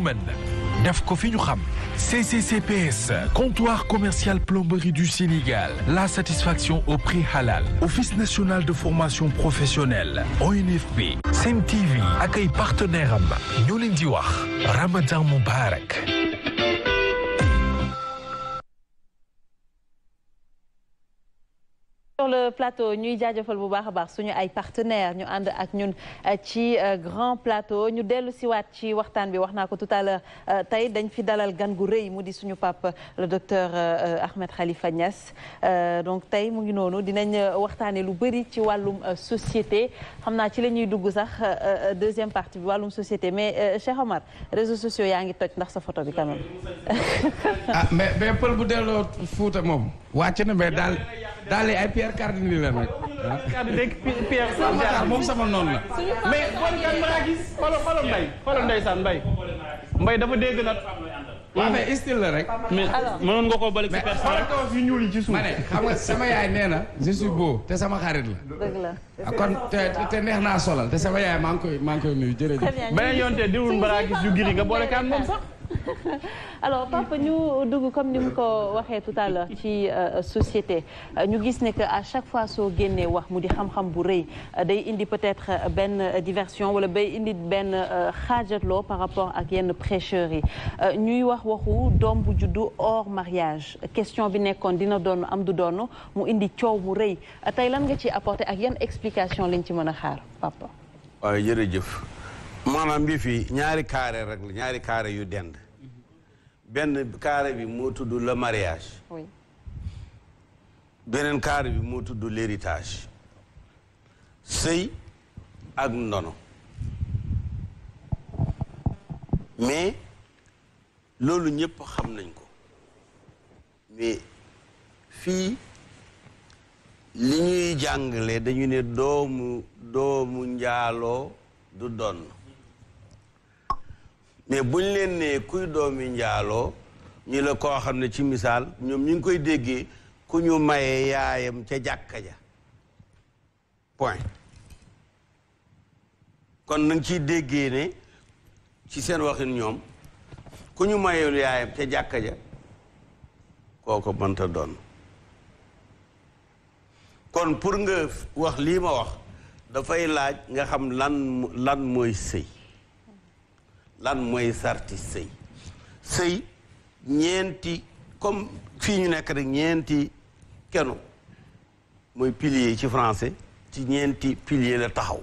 mën def ko fi ñu xam CCCPS comptoir commercial plomberie du Sénégal la satisfaction au prix halal office national de formation professionnelle ONFP Sen TV ak ay partenaires am ñoo leen di wax Ramadan Moubarak. Sur le plateau ñuy jaajëfal bu baax a baax suñu ay partenaires ñu ànd ak ñun ci grand plateau ñu dellu siwaat ci waxtaan bi wax naa ko tout à l'heure tey dañ fi dalal gan gu rëy mu di suñu pap le docteur Ahmed Khalifa Niass donc tey mu ngi noonu dinañ waxtaane lu bëri ci wàllum société xam naa ci la ñuy dugg sax deuxième partie bi wàllum société mais Cheikh Omar réseaux sociaux yaa ngi toj ndax sa photo bi quand même. ah mais pël bu delloo Fuuta moom wàcc na mais daal ay Pierre Cardin la nag. moom sama noonu la. mais xool kan maa gis xoolal mbay dafa dégg nag. waaw mais style la rek. mais mënoon nga koo balik ci personne rek. yu ñuul yi ci suuf. ma ne xam nga sama yaay nee na je suis beau te sama xarit la. dëgg la. kon te neex naa solal te sama yaay maa ngi koy nuyu jërëjëf. beneen yoon te diwul mbaa gis yu giri nga boole kan moom sax. alors papa ñu dugg comme ni mu ko waxee tout à l'heure ci société ñu gis ne que à chaque fois soo génnee wax mu di xam-xam bu rëy day indi peut-être benn diversion wala bay indi benn xaajatloo par rapport ak yenn prêcheurs yi ñuy waxu doom bu juddu hors mariage question bi nekkoon dina doon am du doon mu indi coow mu rëy tey lan nga ci apporter ak yan explication lañ ci mën a xaar papa. waaw jërëjëf maanaam bi fii ñaari carré rek la ñaari carré yu dend. benn carré bi moo tudd le mariage. oui. beneen carré bi moo tudd l'héritage. sëy ak ndono. mais loolu ñëpp xam nañ ko. mais fii li ñuy jàngale dañu ne doomu njaaloo du donn. mais buñ leen nee kuy doomi njaaloo ñu la koo xam ne ci misaal ñoom ñu ngi koy déggee ku ñu mayee yaayam ca jàkka ja point kon na nga ciy déggee ne ci seen waxin ñoom ku ñu mayee yaayam ca jàkka ja kooko mënta doon kon pour nga wax lii ma wax dafay laaj nga xam lan mooy sëy lan mooy sarti sëy ñeenti comme fii ñu nekk rek ñeenti kenu mooy pilier ci français ci ñeenti pilier la taxaw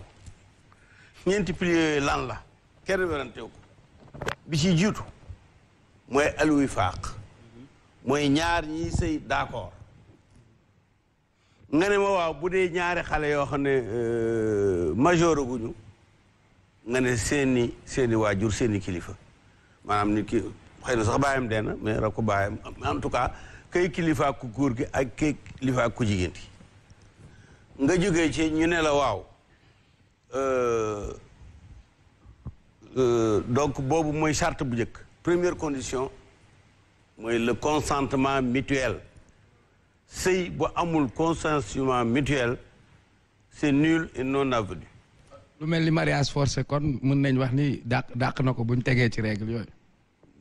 ñeenti pilier yooyu lan la kenn werantew ko bi ci jiitu mooy alwifaaq mooy ñaar ñiy sëy d'accord nga ne ma waaw bu dee ñaari xale yoo xam ne majeur guñu nga ne seeni waajur seeni kilifa maanaam nit ki xëy na sax baayam dee na mais rab ko baayam en tout cas kay kilifa ku góor gi ak kay kilifa ku jigéen gi nga jógee ci ñu ne la waaw donc boobu mooy charte bu njëkk première condition mooy le consentement mutuel sëy bu amul consentement mutuel c'est nul et non avenu. lu mel ni mariage forcé kon mën nañ wax ni dàq na ko buñ tegee ci règle yooyu.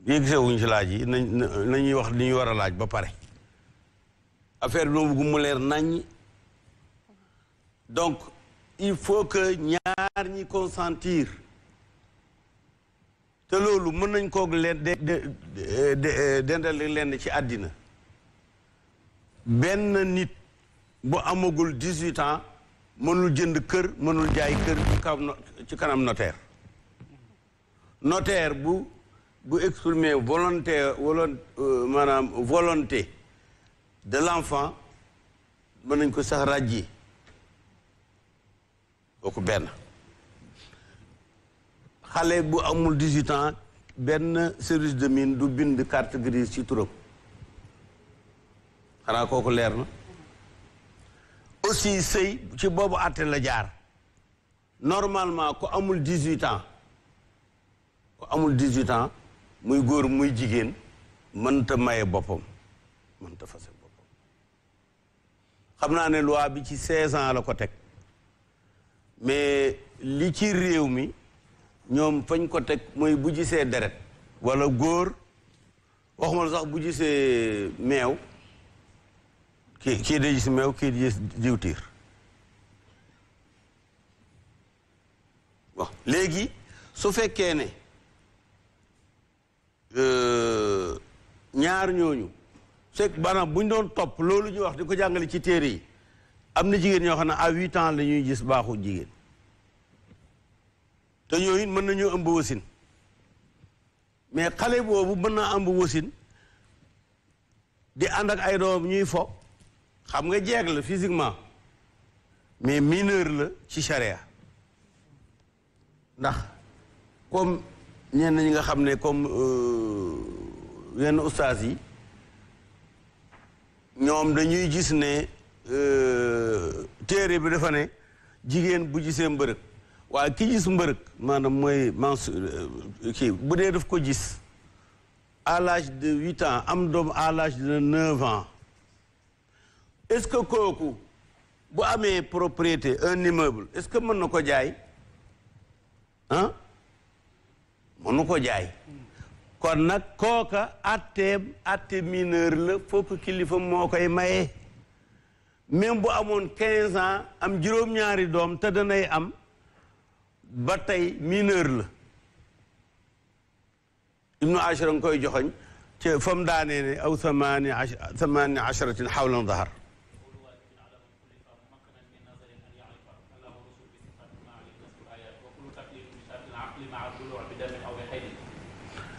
yéegisee wuñ ci laaj yi nañuy wax li ñu war a laaj ba pare affaire bi moom mu leer nañ donc il faut que ñaar ñi consentir te loolu mën nañ koog leen dendale leen ci àddina benn nit bu amagul 18 ans mënul jënd kër mënul jaay kër ci kanam notaire notaire bu exprimer maanaam volonté de l'enfant mën nañ ko sax ràjji kooku benn xale bu amul 18 ans benn service de mine du bind carte grise ci turam xanaa kooku leer na aussi sëy ci boobu àtte la jaar normalement ku amul 18 ans muy góor muy jigéen mënta maye boppam mënta fase boppam xam naa ne loi bi ci 16 ans la ko teg mais li ci réew mi ñoom fañ ko teg mooy bu gisee deret wala góor waxuma la sax bu gisee meew kii day gis meew kii di gis diwtiir bon léegi su fekkee ne ñaar ñooñu c'est maanaam bu ñu doon topp loolu ñu wax di ko jàngale ci téere yi am na jigéen ñoo xam ne à 8 ans la ñuy gis baaxu jigéen te ñooñu mën nañoo ëmb wasin mais xale boobu mën naa ëmb wasin di ànd ak ay doom ñuy fo xam nga jeeg la physiquement mais mineur la ci charia ndax comme ñenn ñi nga xam ne comme yenn ustaas yi ñoom dañuy gis ne téere bi dafa ne jigéen bu gisee mbërëg waaye ki gis mbërëg maanaam mooy kii bu dee daf ko gis à l'âge de 8 ans am doom à l'âge de 9 ans est-ce que kooku bu amee propriété un immeuble est-ce que mën na ko jaay ah mën na ko jaay kon nag kooka atte mineur la fokk kilifa moo koy maye même bu amoon 15 ans am juróom-ñaari doom te danay am ba tey mineur la ibnu ashara nga koy joxoñ ci fa mu daanee ne aw samaani asharatin xawlan dahar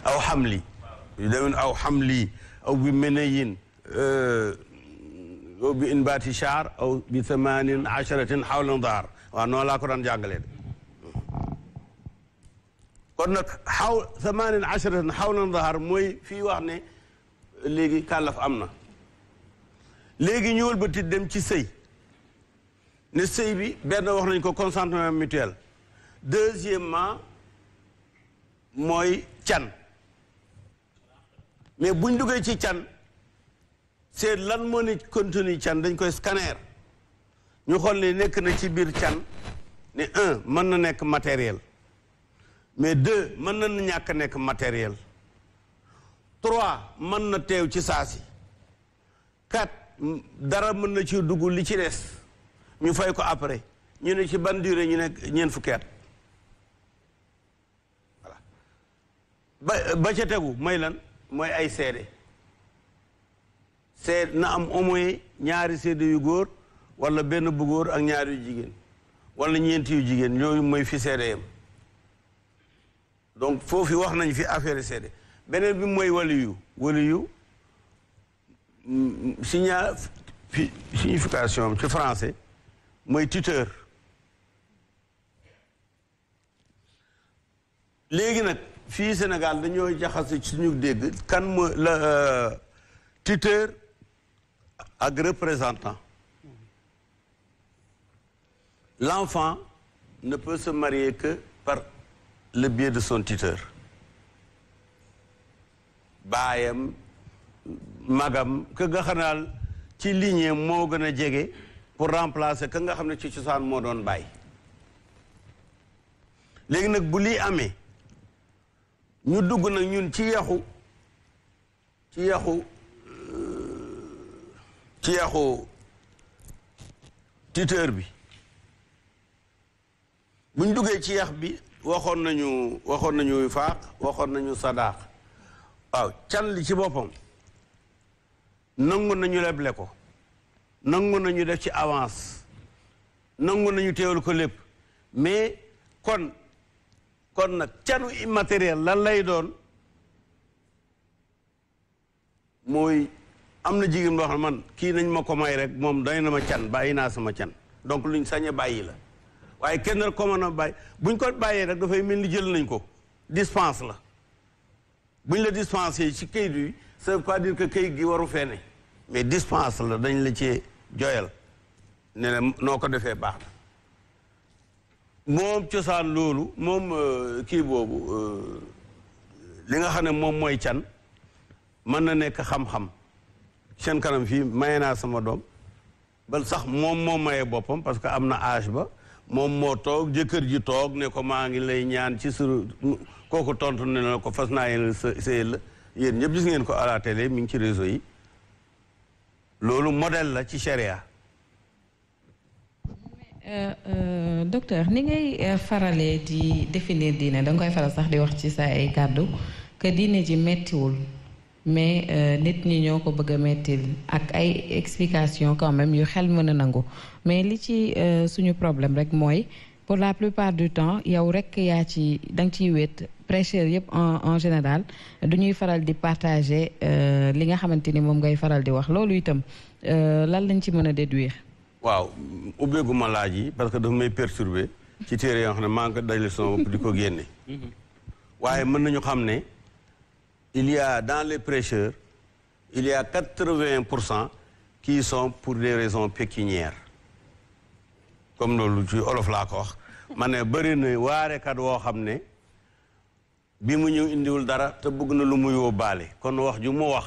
aw xamli yu demen aw xamli aw bi meneyin aw bi inbaati shaar aw bi samanin asharatin xawlan dahar waaw noonu laa ko daan jàngalee de kon nag samanin asharatin xawlan dahar mooy fii wax ne léegi kàllaf am na léegi ñu wëlbati dem ci sëy ne sëy bi benn wax nañ ko consentement mutuel deuxièmement mooy can mais buñ duggee ci can c'est lan moo ne contenu can dañ koy scanner ñu xool ne nekk na ci biir can ne un mën na nekk matériel mais deux mën na ñàkk nekk matériel trois mën na teew ci saasi quatre dara mën na ci dugg li ci des ñu fay ko après ñu ne ci ban durée ñu nekk ñeent fukki at voilà ba ca tegu mooy lan mooy ay seede seede na am au moins ñaari seede yu góor wala benn bu góor ak ñaari yu jigéen wala ñeenti yu jigéen yooyu mooy fi seede yam donc foofu wax nañ fi affaire seede beneen bi mooy waliyu signification ci français mooy tuteur léegi nag fii Sénégal dañoo jaxase ci suñu dégg kan mooy la tuteur ak représentant l'enfant ne peut se marier que par le biais de son tuteur baayam magam ka nga xam ne ci lignée moo gën a jege pour remplacer ka nga xam ne ci cosaan moo doon bàyyi léegi nag bu lii amee ñu dugg nag ñun ci yaxu tuteur bi buñ duggee ci yax bi waxoon nañu faaq waxoon nañu sadaq waaw can li ci boppam nangu nañu leble ko nangu nañu def ci avance nangu nañu teewal ko lépp mais kon nag canu immatériel lan lay doon mooy am na jigéen boo xam ne man kii nañ ma ko may rek moom day na ma can bàyyi naa sama can donc luñ sañ a bàyyi la waaye kenn rek ko mën a bàyyi buñ ko bàyyee rek dafay mel ni jël nañ ko dispense la buñ la dispensé ci kayit yi ça veut pas dire que kayit gi waru feene mais dispense la dañ la ci joyal ne la noo ko defee baax na moom cosaan loolu moom kii boobu li nga xam ne moom mooy can mën na nekk xam-xam seen kanam fii maye naa sama doom ba sax moom moo mayee boppam parce que am na âge ba moom moo toog jëkkër ji toog ne ko maa ngi lay ñaan ci sur kooku tontu ne na ko fas naa yéen sëyal la yéen ñëpp gis ngeen ko à la télé mi ngi ci réseau yi loolu modèle la ci charia. Docteur ni ngay faralee di définir diine da nga koy faral sax di wax ci sa ay kàddu que diine ji mettiwul mais nit ñi ñoo ko bëgg a mettil ak ay explication quand même yu xel mën a nangu mais li ci suñu problème rek mooy pour la plupart du temps yow rek yaa ci da nga ciy wéet prêcheurs yëpp en général du ñuy faral di partager li nga xamante ni moom ngay faral di wax loolu itam lan lañ ci mën a déduire. waaw ubbeeguma laaj yi parce que dafa may perturber ci téere yoo xam ne maa ngi ko dajale sama bopp di ko génne. waaye mën nañu xam ne il y a dans les prêcheurs il y a 80% qui sont pour des raisons pécuniaires comme loolu ci olof laa ko wax. ma ne bëri na waarekat woo xam ne bi mu ñëw indiwul dara te bëgg na lu mu yóbbaale kon wax ju mu wax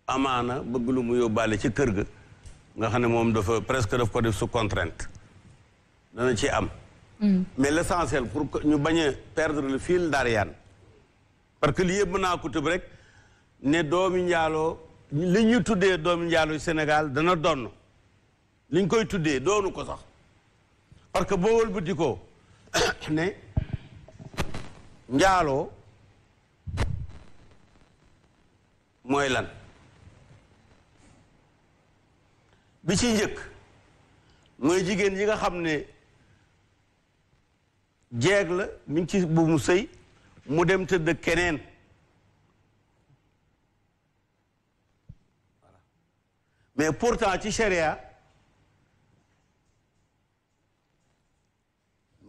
amaana bëgg lu mu yóbbaale ci kër ga. nga xam ne moom dafa presque daf ko def sous contrainte dana ci am. mais l'essentiel pour que ñu bañ a perdre le fil d'Ariane parce que li yëpp mën naa ko tëb rek ne doomi njaaloo li ñu tuddee doomi njaaloo Sénégal dana donn li ñu koy tuddee doonu ko sax parce que boo wëlbati ko ne njaaloo mooy lan. bi ci njëkk mooy jigéen yi nga xam ne jeeg la mi ngi ci bu mu sëy mu dem tëdd keneen mais pourtant ci charia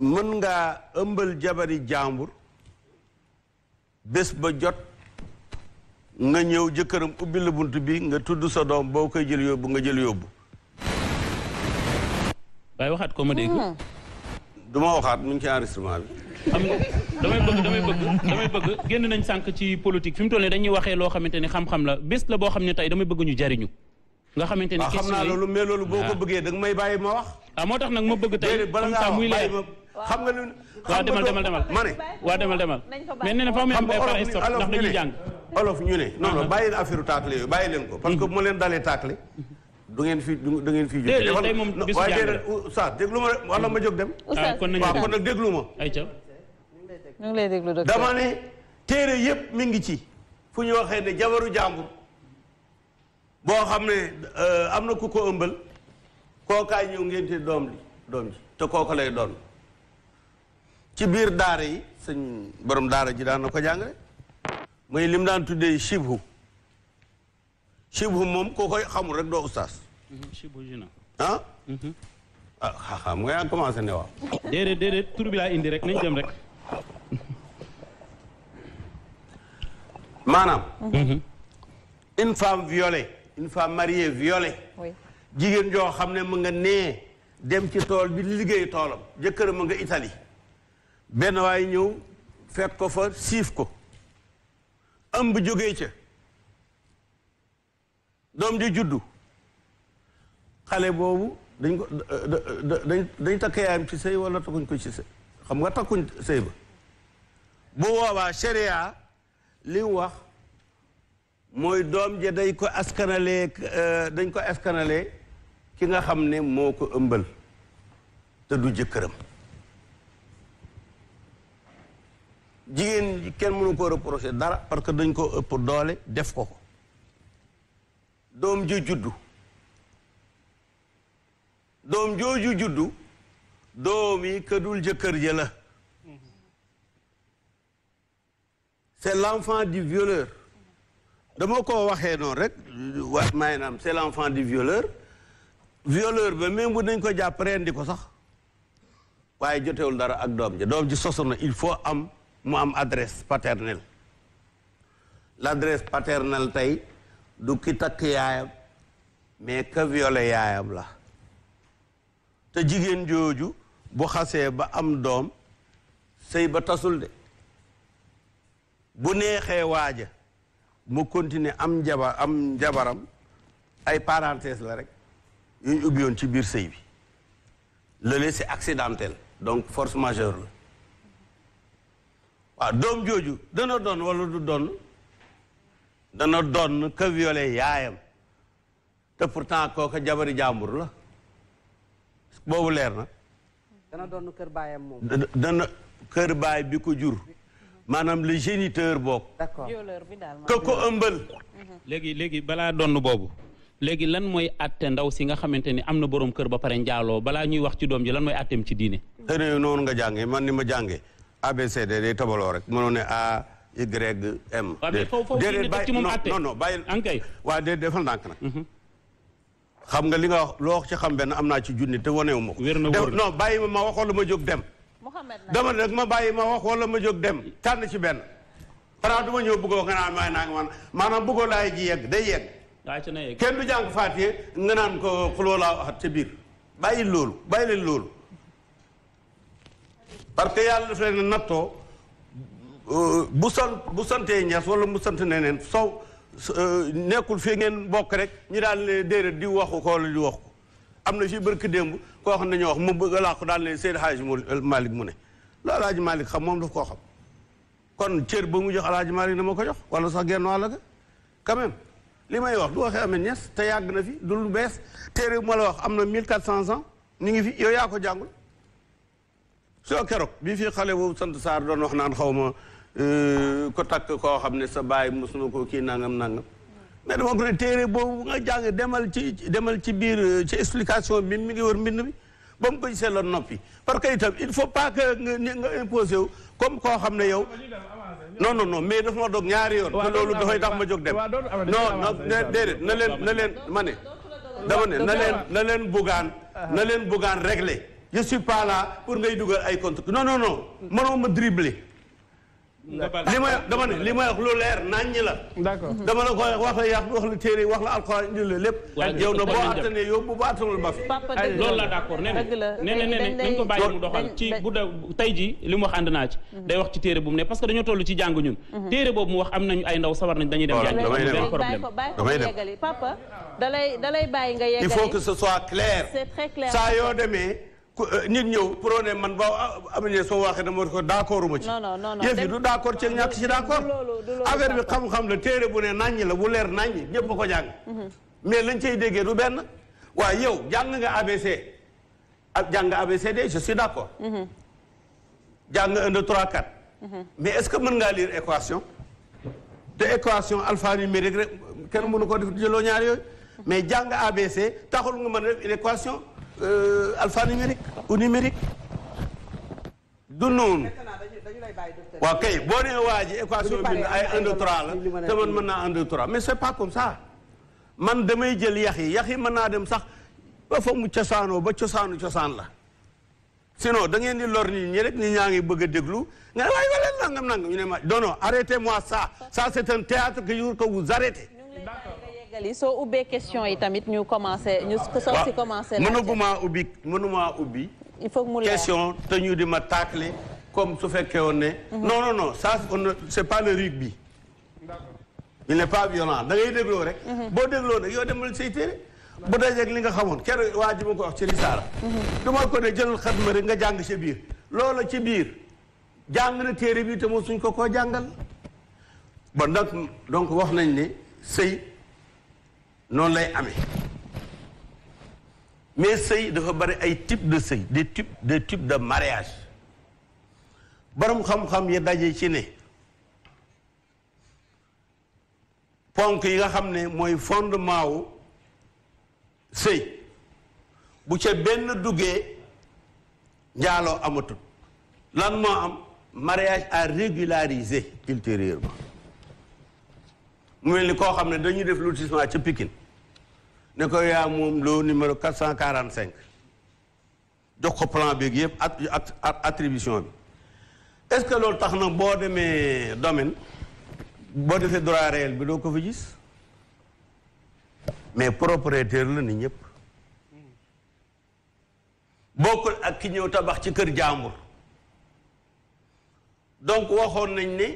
mën ngaa ëmbal jabari jàmbur bés ba jot nga ñëw jëkkëram ubbi la bunt bi nga tudd sa doom boo koy jël yóbbu nga jël yóbbu. waaye waxaat ko ma dégg. du ma waxaat mu ngi ci enregistrement bi. xam nga damay bëgg génn nañ sànq ci politique fi mu toll nii dañuy waxee loo xamante ni xam-xam la bés la boo xam ne tey damay bëgg ñu jariñu. nga xamante ni xam naa loolu mais loolu boo ko bëggee da nga may bàyyi ma wax. moo tax nag ma bëgg tey comme ça muy leer. xam nga lu. waaw demal ma ne. waaw demal. mais nee na fa mu am par stop ndax dañuy jàng. olof ñu ne non bàyyi affaire tàkkale yooyu bàyyi leen ko. parce que bu ma leen dalee tàkkale. du ngeen fi jóg. tey moom bisu jàng la Oustaz déglu ma rek wala ma jóg dem. kon nag déglu ma. ayca. ñu ngi lay déglu docteur. dama ne téere yëpp mi ngi ci. fu ñu waxee ne jabaru jàmbur. boo xam ne am na ku ko ëmbal. kookaay ñëw ngénte doom ji te kooku lay doon. ci biir daara yi sëñ borom daara ji daan na ko jàngale. mooy lim daan tuddee shibhu moom koo koy xamul rek doo ustaas. shibhu jina. xam nga yaa commencé ne waaw. déedéet tur bi laa indi rek nañ dem rek. maanaam. une femme violée une femme mariée violée. jigéen joo xam ne mu nga nee dem ci tool bi liggéey toolam jëkkër mu nga Italie. benn waay ñëw fekk ko fa siif ko. ëmb jógee ca doom ji juddu xale boobu dañ ko dañ takk yaayam ci sëy wala takkuñ ko ci sëy xam nga takkuñ sëy ba bu boobaa sharia li mu wax mooy doom ja dañ ko askanalee ki nga xam ne moo ko ëmbal te du jëkkëram jigéen kenn mënu ko reprocher dara parce que dañ ko ëpp doole def ko doom ju juddu doom jooju juddu doom yi këdul jëkkër ja la c'est l'enfant du violeur dama ko waxee noonu rek maanaam c'est l'enfant du violeur ba même bu dañ ko jàpp rendi ko sax waaye jotewul dara ak doom ji sosu na il faut mu am adresse paternelle l'adresse paternelle tey du ki takk yaayam mais ka violé yaayam la te jigéen jooju bu xasee ba am doom sëy ba tasul de bu neexee waaja mu continuer am jabaram ay parenthèse la rek yu ñu ubbi woon ci biir sëy bi lële c'est accidentel donc force majeure la waaw doom jooju dana doon wala du doon dana doon ka violé yaayam te pourtant kooka jabari jàmbur la boobu leer na. dana doon kër baayam moom. dana kër baay bi ko jur maanaam le géniteur bokk. d'accord ka ko ëmbal. léegi balaa donn boobu léegi lan mooy àtte ndaw si nga xamante ni am na borom kër ba pare njaaloo balaa ñuy wax ci doom ji lan mooy àtteem ci diine. xëy na noonu nga jàngee man ni ma jàngee ABCD day tabaloo rek mënoo ne A Y M. déedéet ci moom àtte non bàyyi. ankay waaw déedéet defal ndànk nag. xam nga li nga wax loo wax ci xam benn am naa ci junni te wanewu ma ko. wér na wóor non bàyyi ma wax wala ma jóg dem. dama rek ma bàyyi ma wax wala ma jóg dem tànn ci benn. xanaa du ma ñëw bëggoo nga naan naa nga man maanaam bëggoo laay ji yegg day yegg. kenn du jàng Faatiha nga naan ko xuloo laa waxat ca biir. bàyyi leen loolu. parce que yàlla daf leen nattoo bu santee ñes wala mu sant neneen sow nekkul fii ngeen bokk rek ñu daal ne déedéet di waxu ko wala di wax ko am na fii barki démb koo xam ne dañoo wax mu bëgg a làqu daal ne Seydi Hadji Malick mu ne la Alaaji Malick xam moom daf koo xam kon cër ba mu jox Alaaji Malick dama ko jox wala sax genn wàll ga quand même li may wax du waxee amee ñes te yàgg na fi du lu bees téere bu ma la wax am na 1400 ans ñu ngi fi yow yaa ko jàngul soo keroog bii fii xale boobu sant Sarr doon wax naan xaw ma ko takk koo xam ne sa baay mos na ko kii nangam mais dama ko ne téere boobu nga jàng demal ci biir ci explication bi mi ngi wër mbind bi ba mu ko gisee la noppi parce que itam il faut pas que nga imposé wu comme koo xam ne yow non mais dafa ma dog ñaari yoon te loolu dafay tax ma jóg dem non déedéet na leen ma ne dama ne na leen buggaan réglé je suis pas là pour ngay dugal ay compte non mënoo ma dribbler li may wax lu leer naññi la. d'accord dama la koy wax la yàq wax la téere wax la alxuraan indi la lépp. yow na boo attanee yow bu attanul ba fi. loolu la d'accord nee nañ ko bàyyi mu doxal ci bu da tey ji li mu wax ànd naa ci. day wax ci téere bu mu ne parce que dañoo toll ci jàng ñun. téere boobu mu wax am nañu ay ndaw sawar nañ dañuy dem. damay dem papa dalay bàyyi nga yeggali. il faut que ce soit clair. c'est très clair saa yoo demee. nit ñëw prôné man ba amuñu soo waxee dama ko d'accord uma ci. non yëf yi du d'accord ci ñàkk ci d'accord. affaire bi xam-xam la téere bu ne naññi la bu leer naññi ñëpp a ko jàng. mais lañ cay déggee du benn. waaye yow jàng nga ABC ak jàng nga ABCD je suis d'accord. jàng nga 1 2 3 4. mais est-ce que mën ngaa lire équation. te équation alphanumérique rek kenn mënu ko def jëloo ñaar yooyu. mais jàng ABC taxul nga mën a def une équation. alphanumérique ou numérique du noonu waaw kay boo nee waa ji équation bi ay 1 2 3 la te man mën naa 1 2 3 mais c'est pas comme ça man damay jël yax yi mën naa dem sax ba fa mu cosaanoo ba cosaan la sinon da ngeen di lor nit ñi rek nit ñaa ngi bëgg a déglu nga ne waaye wala nangam ñu ne ma non arrêtez-moi ça c'est un théâtre que vous arrêtez. soo ubbee question yi tamit ñu commencé ñu soo si commencé. mënumaa ubbi. il faut mu leer question te ñu di ma tacler comme su fekkee woon ne. non ça c'est pas le rugby. il n'est pas violent da ngay dégloo rek. boo dégloo nag yow demal say téere. bu dajeeg li nga xamoon keroog waa ji ma ko wax ci risaala. dama ko ne jëlal xatma rek nga jàng ci biir. loola ci biir jàng na téere bi te moo suñ ko koo jàngal. bon donc wax nañ ne sëy. noonu lay amee mais sëy dafa bari ay type de sëy des types de mariage borom xam-xam yi daje ci ne ponk yi nga xam ne mooy fondement wu sëy bu ca benn duggee njaaloo amatul lan moo am mariage à régulariser ultérieurement mu mel ni koo xam ne dañuy def lotissement ca Pikine ne ko yaa moom loo numéro 445 jox ko plan beeg yëpp attribution bi est-ce que loolu tax na boo demee domaine boo defee droit réel bi doo ko fi gis mais propriétaire la ni ñëpp bokkul ak ki ñëw tabax ci kër jàmbur donc waxoon nañ ne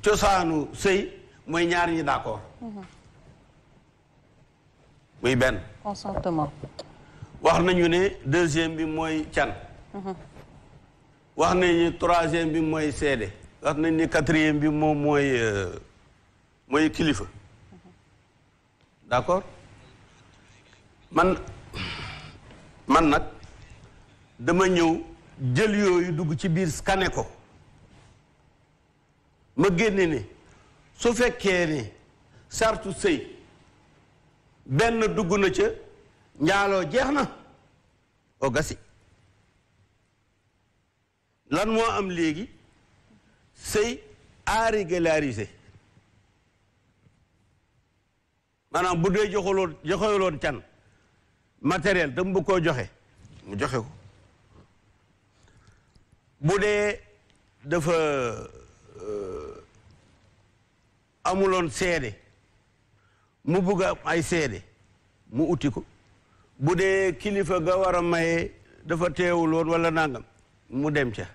cosaanu sëy mooy ñaar ñi d'accord muy benn. consentement. wax nañu ne deuxième bi mooy can. wax nañu troisième bi mooy seede. wax nañu ne quatrième bi moom mooy kilifa. d'accord man nag dama ñëw jël yooyu dugg ci biir scanner ko ma génne ne su fekkee ne sartu sëy benn dugg na ca njaaloo jeex na o gasi lan moo am léegi sëy à régulariser maanaam bu dee joxeloon can matériel te mu bëgg koo joxe mu joxe ko bu dee dafa amuloon seede mu bëgg am ay seede mu uti ko bu dee kilifa ga war a maye dafa teewuloon wala nangam mu dem ca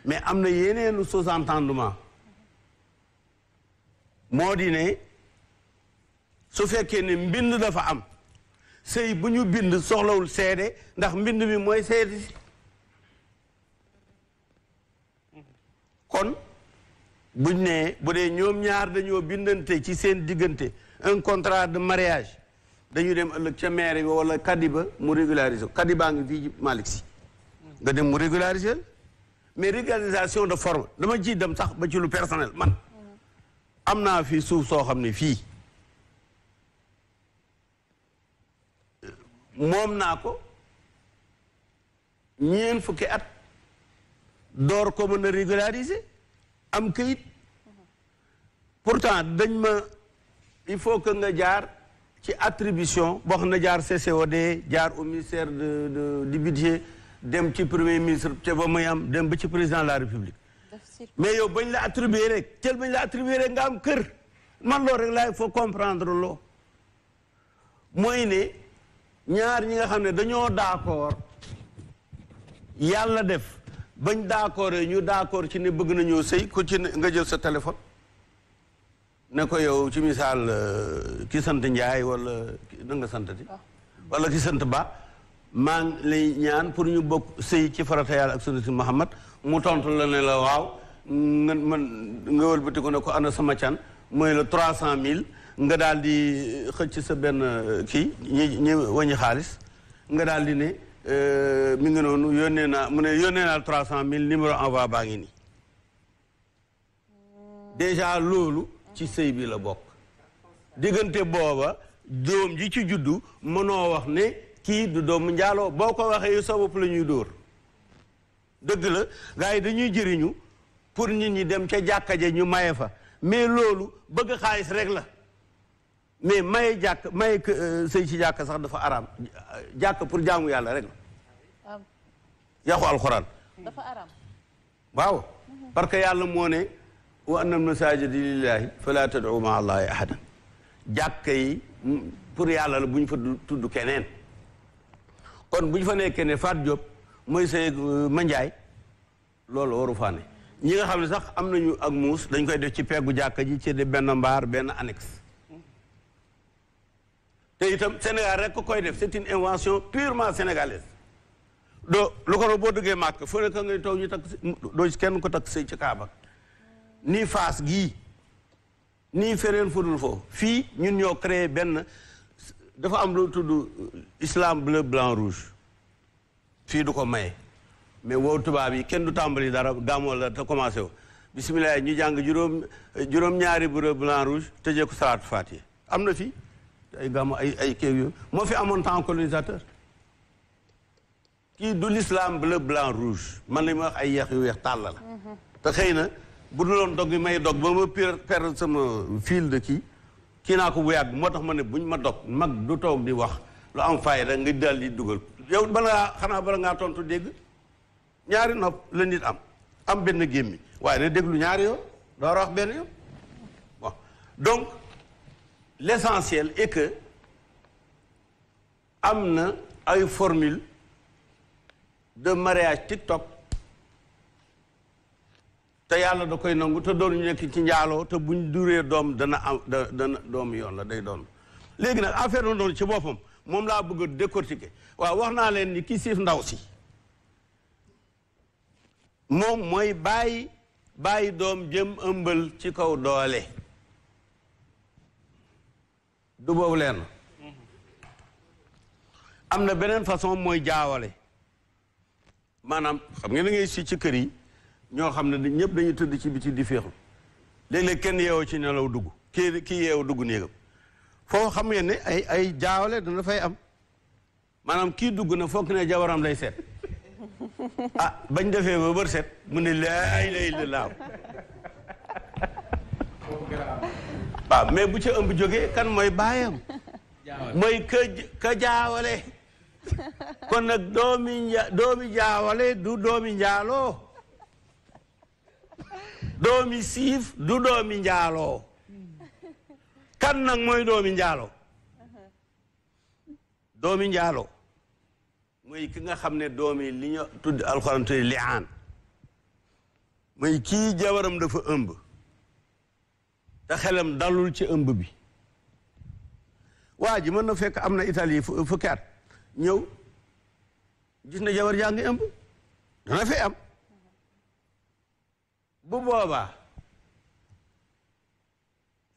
mais am na yeneenu sous-entendement moo di ne su fekkee ne mbind dafa am sëy bu ñu bind soxlawul seede ndax mbind mi mooy seede si kon buñ ne bu dee ñoom ñaar dañoo bindante ci seen diggante un contrat de mariage dañu dem ëllëg ca maire bi wala kadiba mu régulariser kadibaa ngi fii Malick Sy nga dem mu régulariser mais régularisation de forme dama ciy dem sax ba ci lu personnel man am naa fii suuf soo xam ne fii moom naa ko ñeent fukki at door ko mën a régulariser am këyit pourtant dañ ma il faut que nga jaar ci attribution boo xam ne jaar CCOD jaar au ministère du budget dem ci premier ministre te ba muy am dem ba ci président de la république mais yow bañ la attribuer rek tel bañ la attribuer rek nga am kër man loolu rek laay faut comprendre loo mooy ne ñaar ñi nga xam ne dañoo d'accord yàlla def bañ d'accord ñu d'accord ci ne bëgg nañoo sëy ku ci ne nga jël sa téléphone ne ko yow ci misaal ki sant Njaay wala na nga santati wala ki sant Ba maa ngi lay ñaan pour ñu bokk sëy ci farata yàlla ak sunnati Muhammad mu tontu la ne la waaw nga wëlbati ko ne ko ana sama can mooy la 300 000 nga daal di xëcc sa benn kii ñi wañi xaalis nga daal di ne mi ngi noonu yónnee naa 300 000 numéro envoi baa ngi nii déjà loolu ci sëy bi la bokk diggante booba doom ji ci juddu mënoo wax ne kii du doomu njaaloo boo ko waxee yu sa bopp la ñuy dóor dëgg la gars yi dañuy jëriñu pour nit ñi dem ca jàkka ja ñu maye fa mais loolu bëgg xaalis rek la mais maye sëy ci jàkka sax dafa araam jàkka pour jaamu yàlla rek la yaxu alxuraan dafa araam waaw parce que yàlla moo ne wa anna masaajida lillaahi falaa tad'u ma'a allaahi ahadan jàkka yi pour yàlla la bu ñu fa tudd keneen kon bu ñu fa nekkee ne Faat Diop mooy say manjaay loolu waru faa ne ñi nga xam ne sax am nañu ak muus dañ koy def ci peggu jàkka ji ci de benn mbaar benn annexe te itam Sénégal rek ko koy def c'est une invention purement sénégalaise doo lu ko boo duggee màkk fu nekk ngay toog ñu takk doo kenn ko takk sëy ci Kaaba nii Fass gii nii feneen fudul foofu fii ñun ñoo créé benn dafa am lu tudd islam bleu blanc rouge fii du ko maye mais wow tubaab yi kenn du tàmbali dara gàmmoo la te commencé wu bisimilah ñu jàng juróom-ñaari bleu blanc rouge tëjee ko salaatu faatiha am na fii ay gàmmu ay kii yooyu moo fi amoon temps colonisateur kii du l'islam bleu blanc rouge man li ma wax ay yeex yu weex tàll la te xëy na bu duloon dog bi may dog ba ma perdre sama fil de kii naa ko bu yàgg moo tax ma ne buñ ma dog mag du toog di wax lu am fayda nga dal di dugal yow bala ngaa tontu dégg ñaari nopp la nit am benn gémmi waaye ne déglu ñaari yoon door wax benn yoon bon donc l'essentiel est que am na ay formule de mariage TikTok te yàlla da koy nangu te doon ñu nekk ci njaaloo te buñ duree doom dana doom yoon la day doon léegi nag affaire na doon ci boppam moom laa bëgg a décortiquer waaw wax naa leen ni ki siif ndaw si moom mooy bàyyi doom jëm ëmbal ci kaw doole du boobu leen am na beneen façon mooy jaawale maanaam xam nga da ngay si ci kër yi ñoo xam ne ñëpp dañuy tëdd ci biti di féexlu léeg-léeg kenn yeewoo ci nelaw dugg kii yeewu dugg néegam foo xam ngeen ne ay jaawale dana fay am maanaam kii dugg na foog ne jabaram lay seet ah bañ defee ba bër set mu ne laa ilaaha illallaah waaw mais bu ca ëmb jógee kan mooy baayam mooy ka jaawale kon nag doomi jaawale du doomi njaaloo doomi siif du doomi njaaloo kan nag mooy doomi njaaloo doomi njaaloo mooy ki nga xam ne doomi li ñu tudd alxuraan tudd li'aan mooy kii jabaram dafa ëmb te xelam dalul ci ëmb bi waa ji mën na fekk am na Italie fukki at ñëw gis na jabar jaa ngi ëmb dana fi am bu boobaa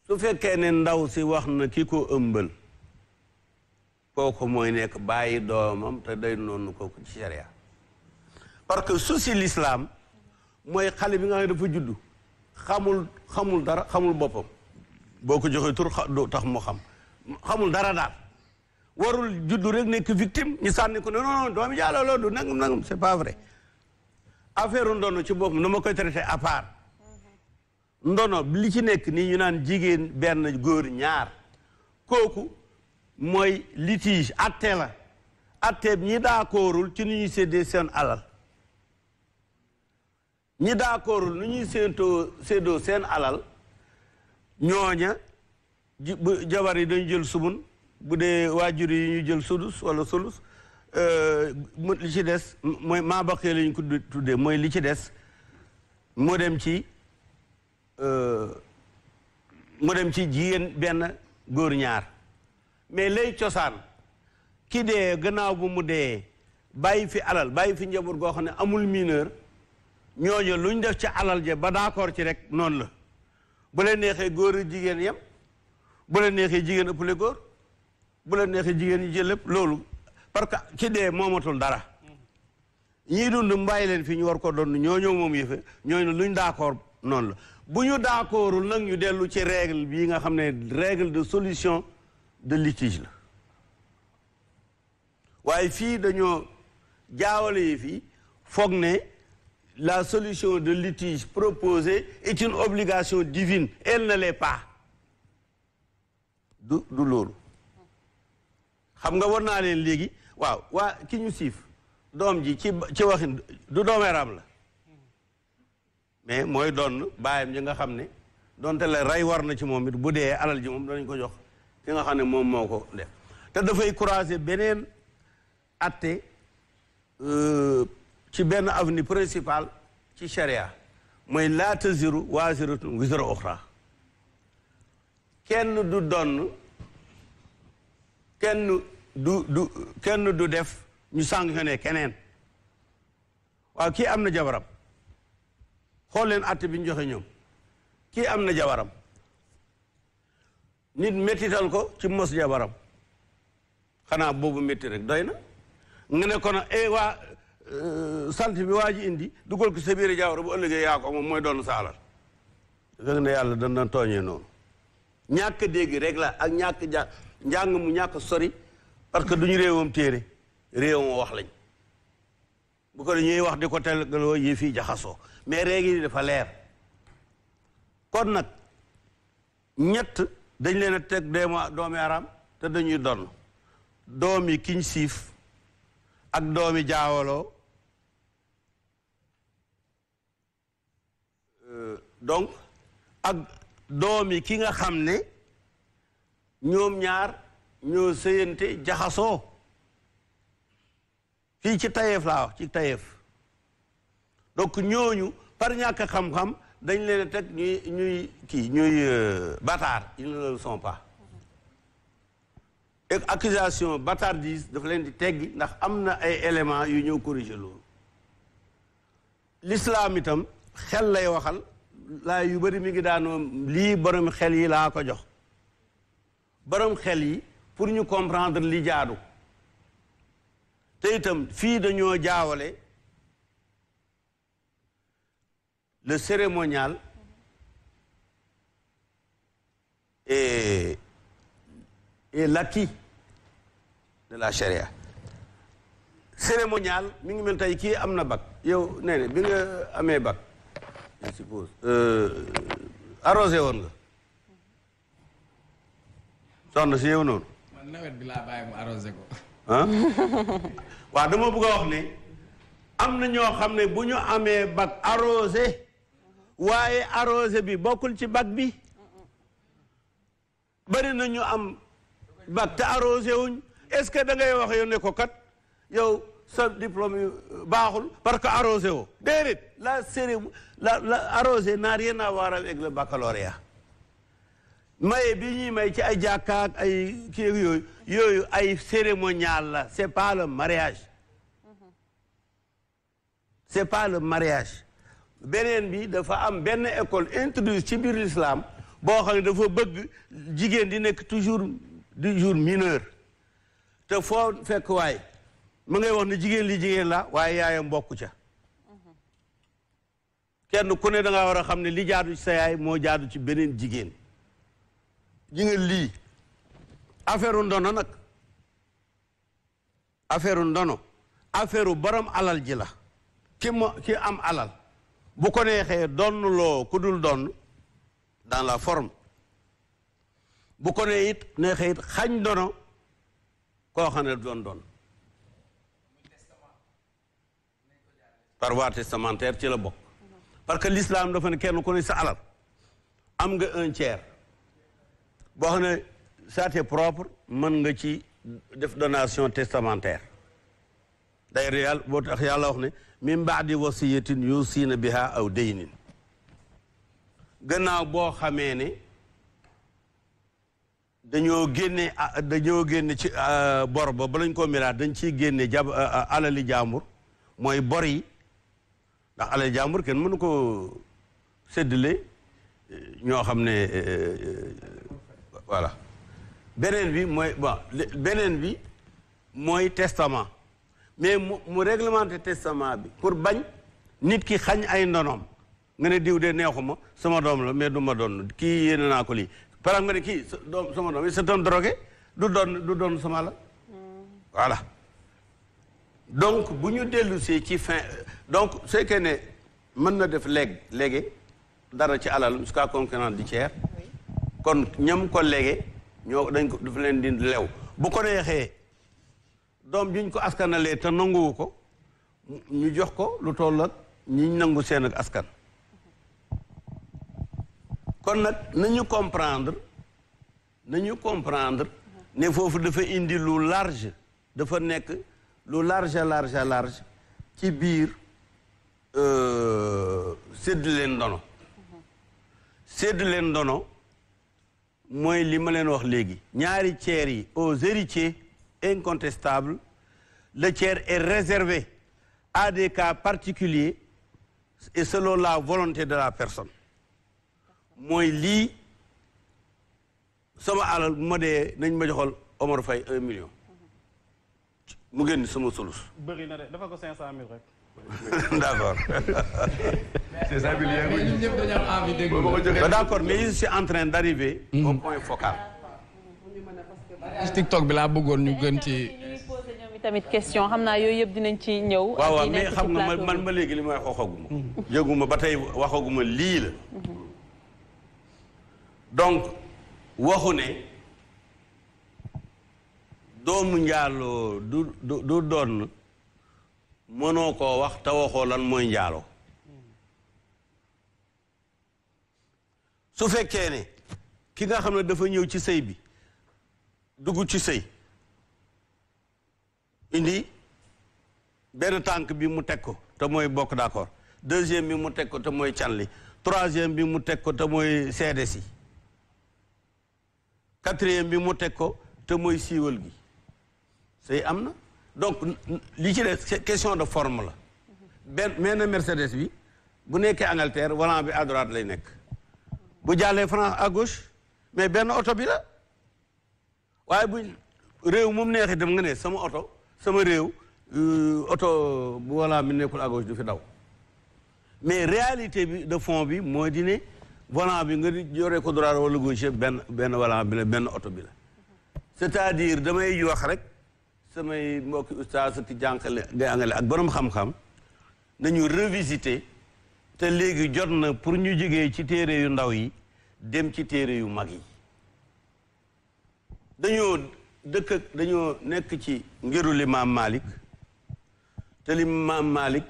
su fekkee ne ndaw si wax na ki ko ëmbal kooku mooy nekk bàyyi doomam te day noonu kooku ci sharia parce que souci l'islam mooy xale bi nga xam ne dafa juddu xamul dara xamul boppam boo ko joxee tur tax mu xamul dara daal warul juddu rek nekk victime ñu sànni ko ne non doomi jaaloo loolu du nangam c'est pas vrai affaire ndono ci boppam dama koy traité à part ndono li ci nekk nii ñu naan jigéen benn góor ñaar kooku mooy litige atte la atteeb ñi d'accordul ci nu ñuy séddee seen alal ñi d'accordul nu ñuy séddoo seen alal ñooña jabar yi dañu jël sumun bu dee waajur yi ñu jël sudus wala sulus li ci des mooy maa baqee la ñu ko tuddee mooy li ci des mu dem ci jigéen benn góor ñaar mais lay cosaan ki dee gannaaw bu mu dee bàyyi fi alal bàyyi fi njaboot goo xam ne amul mineur ñooñu lu ñu def ci alal ja ba d'accord ci rek noonu la bu leen neexee góor a jigéen yem bu leen neexee jigéen ëppale góor bu leen neexee jigéen ñi jël lépp loolu parce que ki dee moomatul dara ñii dund mbàyyi leen fi ñu war ko doon ñooñoo moom yëfe ñooñu luñ d'accord noonu la bu ñu d'accordul nag ñu dellu ci règle bii nga xam ne règle de solution de litige la waaye fii dañoo jaawale yi fii foog ne la solution de litige proposée est une obligation divine elle ne l'est pas du loolu xam nga war naa leen léegi waaw waa ki ñu siif doom ji ci waxin du doomeeraam la mais mooy doon baayam ji nga xam ne donte la rey war na ci moom it bu dee alal ji moom danañ ko jox ki nga xam ne moom moo ko def te dafay croiser beneen atte ci benn avenue principale ci charia mooy laa taziru waaziratun wizra uxra kenn du donn kenn du def ñu sanctionné keneen waaw kii am na jabaram xool leen atte bi ñu joxe ñoom kii am na jabaram nit méttital ko ci mos jabaram xanaa boobu métti rek doy na nga ne ko na waa sant bi waa ji indi dugal ko sa biir jawara bu ëllëgee yaa ko moom mooy doon sa alal fekk ne yàlla dana tooñee noonu ñàkk dégg rek la ak ñàkk njàng mu ñàkk sori parce que duñu réewam téere réewam wax lañ bu ko ñuy wax di ko telgaloo yi fii jaxasoo mais réegi dafa leer kon nag ñett dañ leen a teg doomi araam te dañuy donn doomi kiñ siif ak doomi jaawaloo donc ak doomi ki nga xam ne ñoom ñaar ñoo sëyante jaxasoo fii ci tayeef laa wax ci tayeef donc ñooñu par ñàkk xam-xam dañ leen a teg ñuy bataar ils ne le sont pas accusation bâtardise dafa leen di teggi ndax am na ay éléments yu ñëw corriger loolu l'islam itam xel lay waxal laa yu bëri mi ngi daanoo lii borom xel yi laa ko jox borom xel yi pour ñu comprendre li jaadu te itam fii dañoo jaawale le cérémonial et l'acquis de la charia cérémonial mi ngi mel tey kii am na bac yow nee na bi nga amee bac je suppose arrosé woon nga soxna si yow noonu. man nawet bi laa bàyyi mu arrosé ko. ah waaw dama bëgg a wax ne am na ñoo xam ne bu ñu amee bac arrosé waaye arrosé bi bokkul ci bac bi bari na ñu am bac te arrosé wuñ est-ce que da ngay wax yow ne ko kat yow sa diplôme yu baaxul parce que arrosé woo déedéet la arrosé n'a rien à voir avec le baccalauréat maye bi ñuy may ci ay jàkka ak ay kii yooyu ay cérémonial la c'est pas le mariage c'est pas le mariage beneen bi dafa am benn école introduite ci biir l'islam boo xam ne dafa bëgg jigéen di nekk toujours mineur te foo fekk waay mu ngay wax ne jigéen li jigéen la waaye yaayam bokku ca kenn ku ne da ngaa war a xam ne li jaadu ci sa yaay moo jaadu ci beneen jigéen ji nga lii affaire ndono nag affaire ndono affaire borom alal ji la ki am alal bu ko neexee donnloo ku dul donn dans la forme bu ko nee it neexee it xañ ndono koo xam ne doon par voie testamentaire ci la bokk parce que l'islam dafa ne kenn ku ne sa alal am nga 1/3 boo xam ne ça t'est propre mën nga ci def donation testamentaire d'ailleurs yàlla boo tax yàlla wax ne min ba'di wasiyatin yusiina biha aw daynin gannaaw boo xamee ne dañoo génne ci bor ba lañ ko miraat dañ ciy génne alali jàmbur mooy bor yi ndax alali jàmbur kenn mënu ko séddale ñoo xam ne voilà beneen bi mooy testament mais mu réglementé testament bi pour bañ nit ki xañ ay ndonoom nga ne diw de neexuma sama doom la mais du ma doon kii yéene naa ko lii par exemple nga ne kii sama doom c'est un drogué du doon sama la voilà donc bu ñu dellusee ci fin donc c'est que ne mën na def léegi dara ci alal jusqu'à concurrence du tiers kon ñam ko léegi ñoo dañ ko dafa leen di lew bu ko neexee doom juñ ko askanalee te nanguwu ko ñu jox ko lu toll ak ñi nangu seen ak askan kon nag nañu comprendre ne foofu dafa indi lu large dafa nekk lu large ci biir sédd leen ndono mooy li ma leen wax léegi ñaari tiers yi aux héritiers incontestables le tiers est réservé à des cas particuliers et selon la volonté de la personne mooy lii sama alal bu ma dee nañ ma joxal Omar Faye 1 million mu génn sama sulus. bëri na de dafa ko 500000 rek. d'accord. c'est ça bi ñun ñëpp dañu am envie dégg. D'accord mais je suis en train d'arriver au point focal. TikTok bi laa bëggoon ñu gën ci. tamit question xam naa yooyu yëpp dinañ ci ñëw. waaw mais xam nga man ba léegi li may waxaguma. yëguma ba tey waxaguma lii la. donc waxu ne doomu njaaloo du doon mënoo koo wax te waxoo lan mooy njaaloo su fekkee ne ki nga xam ne dafa ñëw ci sëy bi dugg ci sëy indi benn tànk bi mu teg ko te mooy bokk d'accord deuxième bi mu teg ko te mooy canli troisième bi mu teg ko te mooy seede si quatrième bi mu teg ko te te mooy siiwal gi sëy am na donc li ci des question de forme la benn Mercedes bi bu nekkee Angleterre volant bi à droite lay nekk bu jàllee France à gauche mais benn oto bi la waaye bu réew moom neexee dem nga ne sama réew oto bu volant bi nekkul à gauche du fi daw mais réalité bi de fond bi mooy di ne volant bi nga yoree ko droit wala gauche benn volant bi la benn oto bi la c'est-à-dire damay wax rek samay mbokki ustaas ki jànqale ngay angale ak borom xam-xam nañu revisiter te léegi jot na pour ñu jógee ci téere yu ndaw yi dem ci téere yu mag yi dañoo nekk ci ngiru Limaam Malik te Limaam Malik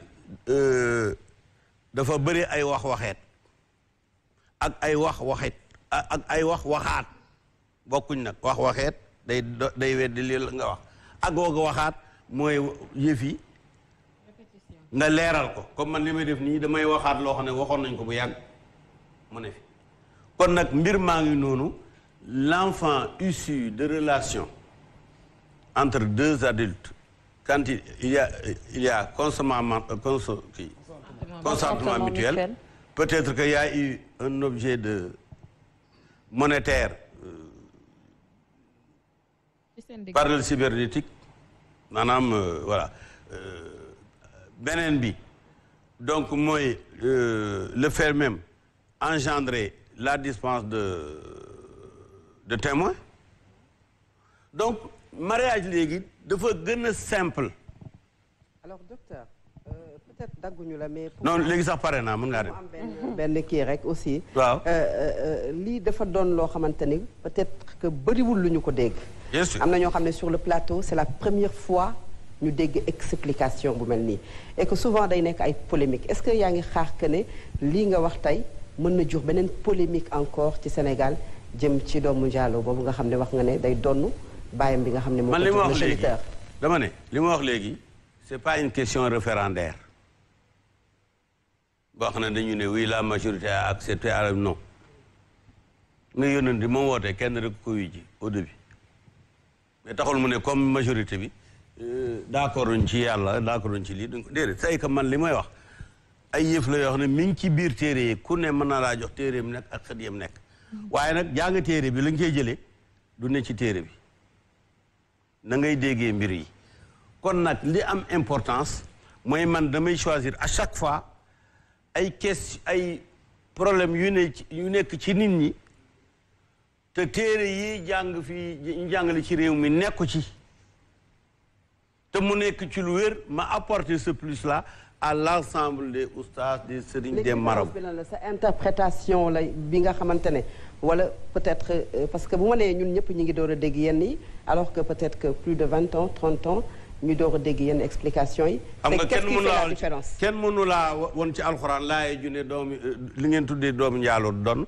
dafa bëri ay waxeet ak ay waxeet ak ay waxaat bokkuñ nag waxeet day weddi li nga wax ak waxaat mooy yëf yi nga leeral ko comme man li may def nii damay waxaat loo xam ne waxoon nañ ko bu yàgg mu ne fi kon nag mbir maa ngi noonu l'enfant issu de relations entre deux adultes quand il y a consentement mutuel peut-être qu'il y a eu un objet de monétaire par le cybernétique maanaam voilà beneen bi donc mooy le fait même engendrer la dispense de témoins donc mariage léegi dafa gën a simple. alors docteur peut-être dagguñu la mais. non léegi sax pare naa mën ngaa dem. am benn kii rek aussi. waaw lii dafa doon loo xamante ni peut-être que bëriwul lu ñu ko dégg. bien sûr am na ñoo xam ne sur le plateau c'est la première fois ñu dégg explication bu mel nii et que souvent day nekk ay polémique est-ce que yaa ngi xaar que ne lii nga wax tey mën na jur beneen polémique encore ci Sénégal jëm ci doomu Diallo boobu nga xam ne wax nga ne day donn bàyyam bi nga xam ne moo man li ma wax léegi géniteur dama ne li ma wax léegi c'est pas une question référendaire boo xam ne dañu ne oui la majorité a accepté alors non nga yónnee di moom woote kenn rek ko wuy ji au début mais taxul mu ne comme majorité bi d'accord uñ ci yàlla d'accord uñ ci lii duñ ko déedéet c'est que man li may wax ay yëf la yoo xam ne mi ngi ci biir téere yi ku ne mën na laa jox téereem nekk ak xët yam nekk waaye nag jàng téere bi la nga koy jëlee du ne ci téere bi na ngay déggee mbir yi kon nag li am importance mooy man damay choisir à chaque fois ay ay problème yu nekk ci nit ñi te téere yi jàng fii ñu jàngale ci réew mi nekku ci te mu nekk ci lu wér ma apporter ce plus là à l'ensemble des oustas des sëriñ des marabouts. sa interprétation la bi nga xamante ne wala peut-être parce que bu ma nee ñun ñëpp ñu ngi door a dégg yenn yi alors que peut-être que plus de 20 ans 30 ans ñu door a dégg yenn explication yi. xam nga qu'est-ce qui fait la différence kenn mënu laa woon ci alxuraan laay junne doomi li ngeen tuddee doomu njaaloo doon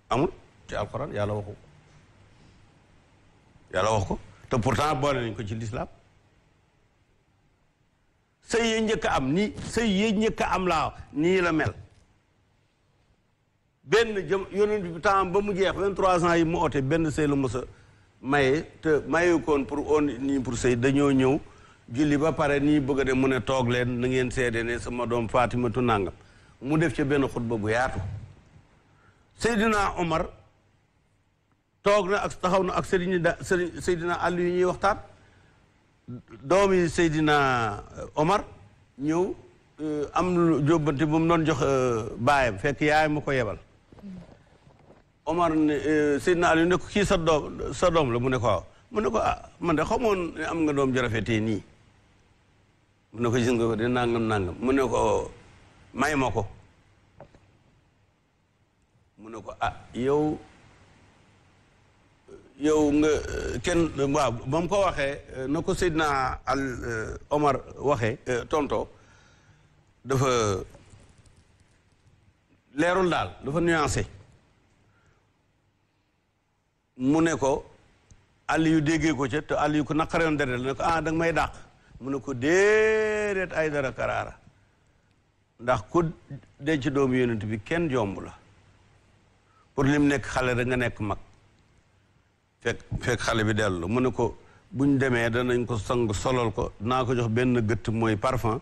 amul ci alxuraan yàlla wax ko te pourtant boole nañ ko ci l'islam sëy yi njëkk a am nii sëy yi njëkk a am laa nii la mel benn yonent bi temps ba mu jeex 23 ans yi mu oote benn sëy la mos a maye te maye koon pour on nii pour sëy dañoo ñëw julli ba pare nii bëgg a dem mu ne toog leen na ngeen seede ne sama doom Fatimatu nangam mu def ca benn xutba bu yaatu Seydina Omar toog na ak taxaw na ak Seydina Ali yu ñuy waxtaan doomi Seydina Omar ñëw am lu jóbbante bu mu doon jox baayam fekk yaay ma ko yebal Omar ne Seydina Ali ne ko kii sa doom la mu ne ko waaw mu ne ko ah man de xamoon ne am nga doom ju rafetee nii mu ne ko gis nga ko de nangam mu ne ko may ma ko mu ne ko ah yow nga kenn waaw ba mu ko waxee na ko Seydina Omar waxee tonto dafa leerul daal dafa nuancé mu ne ko Aliyu déggee ko ca te Aliyu ko naqareyoon deret ne ko ah danga may dàq mu ne ko déedéet ay dara karaara ndax ku denc doomu yonent bi kenn jomb la pour lim nekk xale rek nga nekk mag fekk xale bi dellu mu ne ko buñ demee danañ ko sang solol ko naa ko jox benn gëtt mooy parfum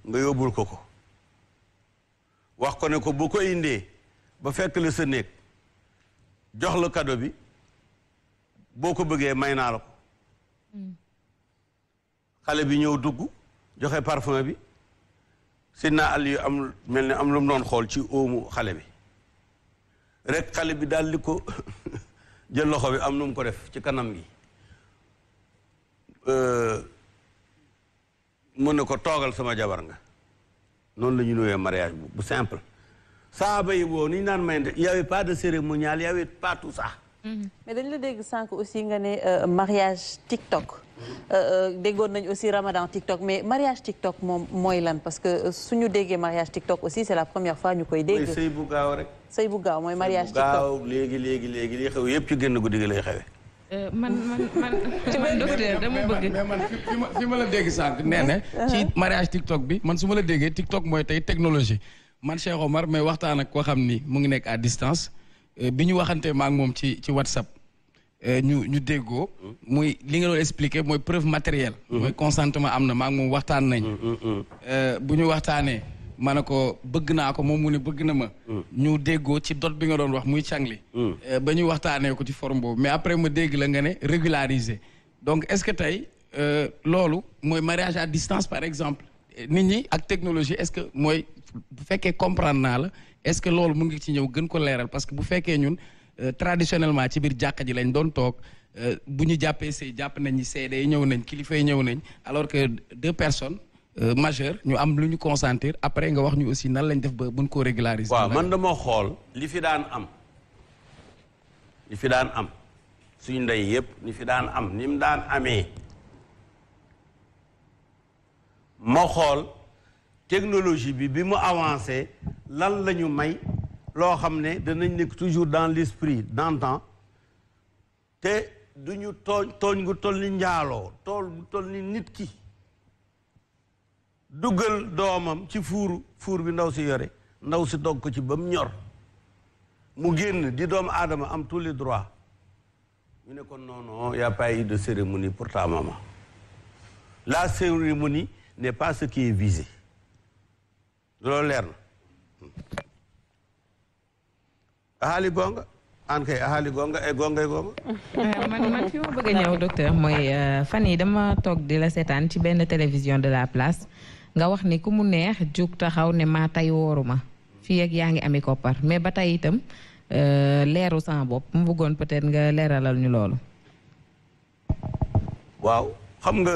nga yóbbul ko wax ko ne ko bu ko indee ba fekk la sa néeg jox la cadeau bi boo ko bëggee may naa la ko xale bi ñëw dugg joxe parfum bi Seydina Ali am mel ni am lu mu doon xool ci óomu xale bi rek xale bi daal di ko jël loxo bi am nu mu ko def ci kanam gi mu ne ko toogal sama jabar nga noonu la ñu nuyee mariage bu simple saaba yi boo ni ñu naan mayante y avait pas de cérémonial y avait pas tout ça. mais dañ la dégg sànq aussi nga ne mariage TikTok déggoon nañ aussi Ramadan TikTok mais mariage TikTok moom mooy lan parce que suñu déggee mariage TikTok aussi c'est la première fois ñu koy dégg. mooy sëy bu gaaw rek. sëy bu gaaw mooy mariage TikTok gaaw léegi li xew yëpp ci génn guddi gi lay xewee. man docteur dama bëgg. mais man fi ma la dégg sànq nee na ci mariage TikTok bi man su ma la déggee TikTok mooy tey technologie man Cheikh Omar mais waxtaan ak koo xam ni mu ngi nekk à distance bi ñu waxantee ma ak moom ci WhatsApp ñu déggoo muy li nga doon expliquer mooy preuve matérielle. mooy consentement am na ma ak moom waxtaan nañ bu ñu waxtaanee ma ne ko bëgg naa ko moom mu ne bëgg na ma. ñu déggoo ci dot bi nga doon wax muy cangli. ba ñu waxtaanee ko ci forme boobu mais après ma dégg la nga ne régulariser donc est-ce que tey loolu mooy mariage à distance par exemple nit ñi ak technologie est-ce que mooy bu fekkee comprendre naa la est-ce que loolu mu ngi ci ñëw gën ko leeral parce que bu fekkee ñun traditionnellement ci biir jàkka ji lañ doon toog bu ñu jàppee sëy jàpp nañ ni seede yi ñëw nañ kilifa yi ñëw nañ alors que 2 personnes. majeur ñu am lu ñu consentir après nga wax ñu aussi nan lañ def ba buñ ko régulariser. waaw man dama xool li fi daan am suñu ndey yëpp li fi daan am ni mu daan amee ma xool technologie bi mu avancé lan la ñu may loo xam ne danañ nekk toujours dans l'esprit d'antan te du ñu tooñ gu toll ni njaaloo toll ni nit ki. duggal doomam ci fuur bi ndaw si yore ndaw si dog ko ci ba mu ñor mu génn di doomu aadama am tous les droits ñu ne ko non y a pas eu de cérémonie pour ta maman la cérémonie n'est pas ce qui est visé loolu leer na ahaali gonga an kay ahaali gonga e gonga man fi ma bëgg a ñëw docteur mooy fan yi dama toog di la seetaan ci benn télévision de la place nga wax ni ku mu neex jug taxaw ne maa tey wooruma fii ak yaa ngi ami koppar mais ba tey itam leeru sama bopp mu bëggoon peut-être nga leeralal ñu loolu. waaw xam nga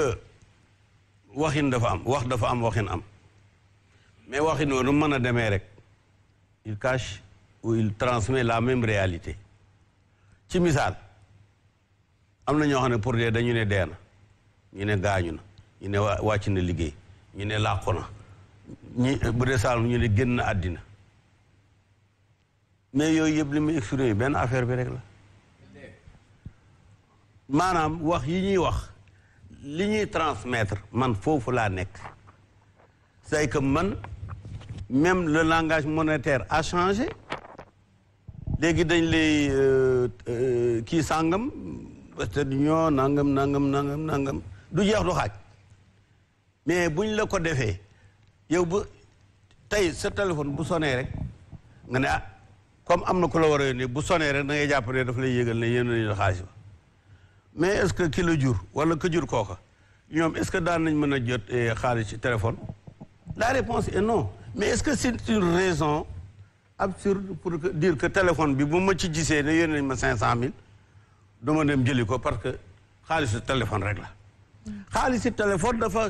waxin dafa am waxin am mais waxin woonu mën a demee rek il cache ou il transmet la même réalité ci misaal am na ñoo xam ne pour dee dañu ne dee na ñu ne gaañu na ñu ne wàcc na liggéey ñu ne làqu na ñi bu dee Saalum ñu ne génn na àddina mais yooyu yëpp li muy exprimé benn affaire bi rek la maanaam wax yi ñuy wax li ñuy transmettre man foofu laa nekk c'est que man même le langage monétaire a changé léegi dañ lay kii sàngam Western Union nangam du jeex du xaaj mais buñ la ko defee yow bu tey sa téléphone bu sonné rek nga ne comme am na ku la war a yónnee bu sonné rek da ngay jàpp ne daf lay yëgal ne yéen nañu la xaalis ba mais est-ce que ki la jur wala ka jur kooka ñoom est-ce que daan nañ mën a jot xaalis ci téléphone la réponse est non mais est-ce que c'est une raison absurde pour dire que téléphone bi bu ma ci gisee ne yónnee nañ ma 500000 dama dem jëli ko parce que xaalisu téléphone rek la xaalisu téléphone dafa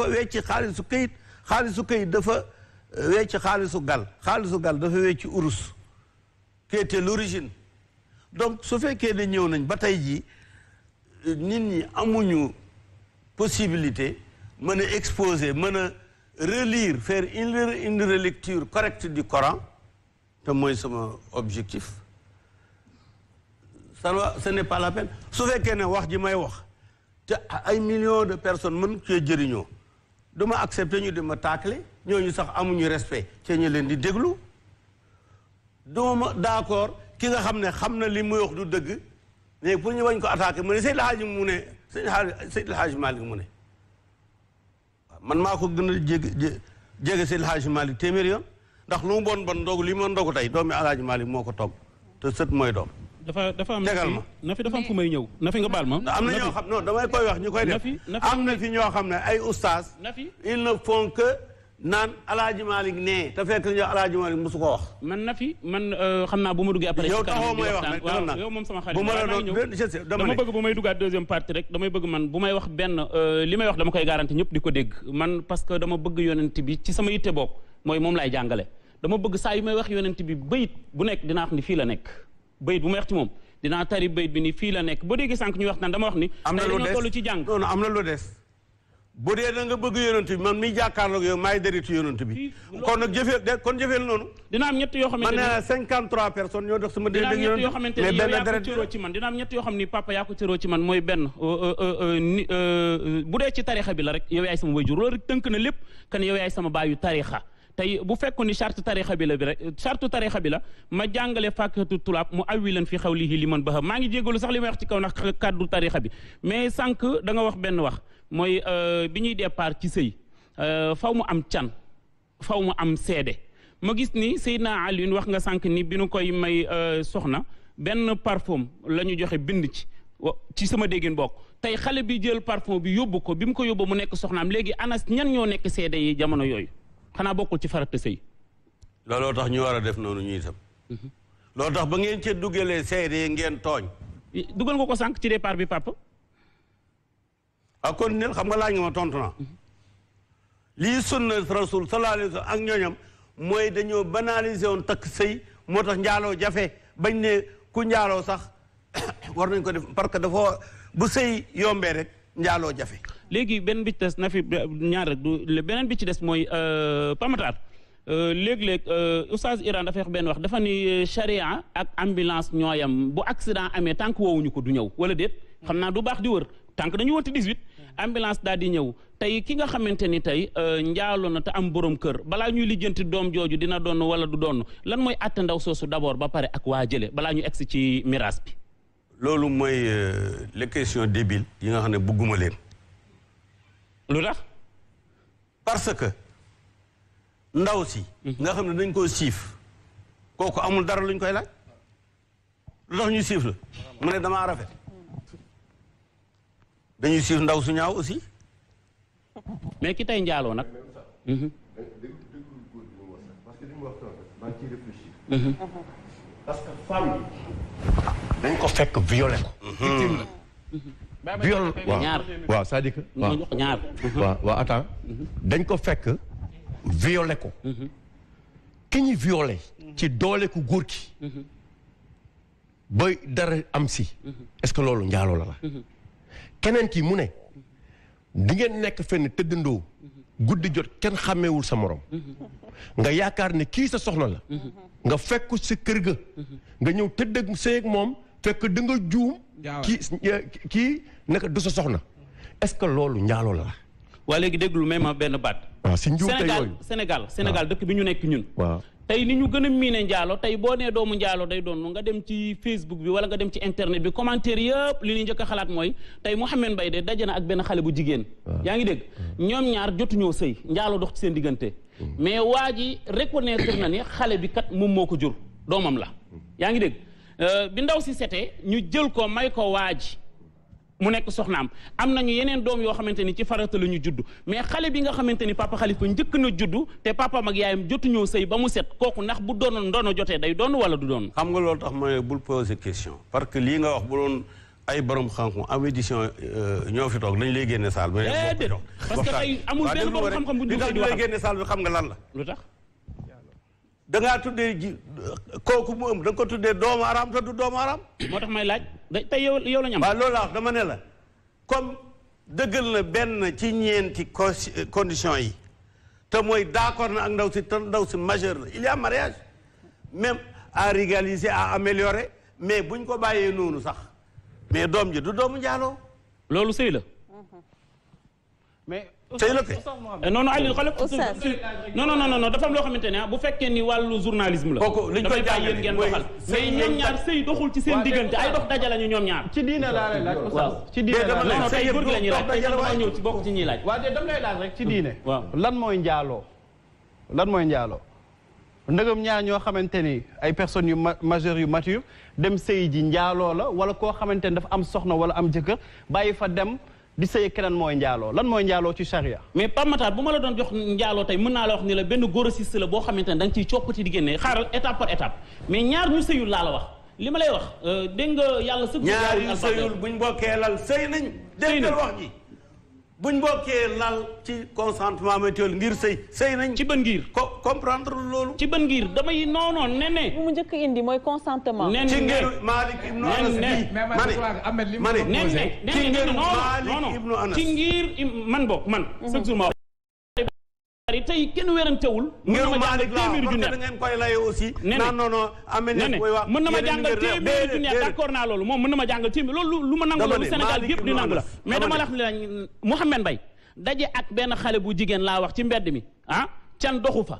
wecci xaalisu këyit dafa wecci xaalisu gal dafa wecci urus qui était l'origine donc su fekkee ne ñëw nañ ba tey jii nit ñi amuñu possibilité mën a exposer mën a relire faire une relecture correcte du Coran te mooy sama objectif ce n'est pas la peine su fekkee ne wax ji may wax te ay millions de personnes mën cee jëriñoo duma accepter ñu di ma taakale ñooñu sax amuñu respect ci ñu leen di déglu duma d'accord ki nga xam ne xam na li muy wax du dëgg léegi pour ñu bañ ko attaqué mu ne Seydi Hadji mu ne Seydi Hadji Malick mu ne man maa ko gën a jege Seydi Hadji Malick téeméeri yoon ndax lu mu bon ndogu li ma ndogu tey doomi Alaaji Malick moo ko togg te sët mooy doom. dafa am tegal ma na fi dafa am fu may ñëw na fi nga baal ma. am na ñoo xam non damay koy wax ñu koy def am na fi ñoo xam ne ay oustaz. ils ne font que naan Alaaji Malick nee te fekk ñu Alaaji Malick mosu ko wax. man na fi man xam naa bu ma duggee après. yow taxaw may wax nag waaw yow moom sama xarit bu ma la doon dama bëgg bu may duggaat deuxième partie rek damay bëgg man bu may wax benn li may wax dama koy garanti ñëpp di ko dégg man parce que dama bëgg yonent bi ci sama yitte bokk mooy moom laay jàngale dama bëgg saa yu may wax yonent bi bayit bu nekk dinaa wax ni fii la nekk bayit bu may wax ci moom dinaa tari bayit bi ni fii la nekk boo déggee sànq ñuy wax naan dama wax ni am na lu des toll ci jàng non am na lu des bu dee da nga bëgg yonent bi man miy jàkkaarloog yow maay deritu yonent bi kon nag jëfeel noonu dina am ñett yoo xamante man nee na 53 personnes ñoo dox sama dégg yonent yoo xamante ni yow yaa ko cëroo ci man dina am ñett yoo xam ni papa yaa ko cëroo ci man mooy benn bu dee ci tarixa bi la rek yow yaay sama wayjur loolu rek tënk na lépp kan yow yaay sama baayu tarixa tey bu fekkoon ni charte tarixa bi la bi rek charte tarixa bi la ma jàngale fàkkatu tulaab mu awwi leen fi xaw lii li man ba maa ngi jégalu sax li may wax ci kaw ndax kàddu tarixa bi mais sànq da nga wax benn wax mooy bi ñuy départ ci sëy faw mu am can faw mu am seede ma gis ni Seydina Alioune wax nga sànq ni bi nu koy may soxna benn parfum la ñu joxe bind ci sama déggin bokk tey xale bi jël parfum bi yóbbu ko bi mu ko yóbbu mu nekk soxnaam léegi anas ñan ñoo nekk seede yi jamono yooyu xanaa bokkul ci farata sëy looloo tax ñu war a def noonu ñuy itam loolu tax ba ngeen ci duggalee seede yi ngeen tooñ dugal nga ko sànq ci départ bi papa ak kon nel xam nga laaj nga ma tontu naa lii sunna rasul sallallahu alayhi wa sallam ak ñooñam mooy dañoo banaliser woon takk sëy moo tax njaaloo jafe bañ ne ku njaaloo sax war nañ ko def parce que dafa bu sëy yombee rek njaaloo jafe léegi benn bi ci des na fi ñaar rek du beneen bi ci des mooy pamatar léeg-léeg oustaz Iran dafa wax benn wax dafa ni charia ak ambulance ñooyam bu accident amee tànk woowuñu ko du ñëw wala déet xam naa du baax di wër tànk dañu wonti 18 ambulance daal di ñëw tey ki nga xamante ni tey njaalo na te am borom kër balaa ñuy lijjanti doom jooju dina doon wala du doon lan mooy àtte ndaw soosu d'abord ba pare ak waa jële balaa ñu egsi ci miraas bi loolu mooy les questions débiles yi nga xam ne bëgguma leen lu tax parce que ndaw si nga xam ne dañ koo siif kooku amul dara luñ koy laaj lu tax ñu siif la mu ne damaa rafet dañuy siif ndaw su ñaaw aussi mais ki tey njaaloo nag parce que femme bi dañ ko fekk violé ko viol waaw c'est-à-dire que ñaar waaw attends dañ ko fekk violé ko ki ñu violé ci doole ku góor ki ba dara am si est-ce que loolu njaaloo la keneen ki mu ne di ngeen nekk fenn tëddandoo guddi jot kenn xàmmeewul sa morom nga yaakaar ne kii sa soxna la nga fekk sa kër ga nga ñëw tëdd ak sëy ak moom fekk da nga juum kii naka du sa soxna est-ce que loolu njaaloo la waa léegi déglu même benn baat waaw si njuumte yooyu Sénégal dëkk bi ñu nekk ñun waaw tey ni ñu gën a miine njaalo tey boo nee doomu njaalo day doon nga dem ci Facebook bi wala nga dem ci internet bi commentaire yëpp li ñuy njëkk a xalaat mooy tey Mouhamed Mbaye de daje na ak benn xale bu jigéen yaa ngi dégg ñoom ñaar jotuñoo sëy njaalo dox ci seen diggante mais waa ji reconnaître na ni xale bi kat moom moo ko jur doomam la yaa ngi dégg bi ndaw si setee ñu jël ko may ko waa ji mu nekk soxnaam am nañu yeneen doom yoo xamante ni ci farata la ñu judd mais xale bi nga xamante ni papa Khalifa njëkk na judd te papaam ak yaayam jotuñoo sëy ba mu set kooku ndax bu doonoon ndono jotee day doon wala du doon. xam nga loolu tax ma ne bul poser question parce que lii nga wax bu doon ay borom xam-xam am édition ñoo fi toog dañ lay génne saal bi. déedéet parce que tey amul benn borom xam-xam bu ñu di lay génne saal bi xam nga lan la. lu tax. da ngaa tuddee ji kooku mu ëmb da nga ko tuddee doomu aram te du doomu aram. moo tax may laaj tey yow la ñu am. waaw loolu la wax dama ne la comme dëggal na benn ci ñeenti conditions yi te mooy d'accord na ak ndaw si te ndaw si majeur la il y a mariage même à régaliser à améliorer mais buñ ko bàyyee noonu sax mais doom ji du doomu njaaloo. loolu sëy la. mais sëy la kay. non non Aliou xoolal non dafa am loo xamante ne bu fekkee ni wàllu journalisme la. kooku liñ koy damay bàyyi yéen ngeen doxal. mais ñoom ñaar sëy doxul ci seen diggante ay dox daja lañu ñoom ñaar. ci diine laa lay laaj. waaw ci diine laa lay laaj non tey góor gi la ñuy laaj tey dama ñëw ci bokk ci ñuy laaj. waaw de dama lay laaj rek ci diine. waaw lan mooy njaaloo lan mooy njaaloo ndëgam ñaar ñoo xamante ni ay personnes yu majeures yu mature dem sëy ji njaaloo la wala koo xamante ni dafa am soxna wala am jëkkër bàyyi fa dem di sëy keneen mooy njaaloo lan mooy njaaloo ci charia. mais Pape Matar bu ma la doon jox njaaloo tey mën naa la wax ni la benn grossiste la boo xamante ne da nga ciy coppati di génne xaaral étape par étape mais ñaar ñu sëyul laa la wax li ma lay wax dégg nga yàlla sëg ñaar yu sëyul buñ bokkee lal sëy nañ dégg nga wax ji buñ bokkee lal ci consentement mutuel ngir sëy nañ ci ban ngir comprendre loolu ci ban ngir damay non nene bu mu njëkk indi mooy consentement ci ngir Malik ibnu Anas ci ngir man bokk man chaque jour ma wax tey kenn werantewul ngir Malik la parce que da ngeen koy laye aussi non mën na ma jàngal téeméeri junni d'accord naa loolu moom mën na ma jàngal téeméer loolu lu ma nangu la lu Sénégal yëpp di nangu la mais dama la wax ne la Mouhamed Mbaye daje ak benn xale bu jigéen laa wax ci mbedd mi can doxu fa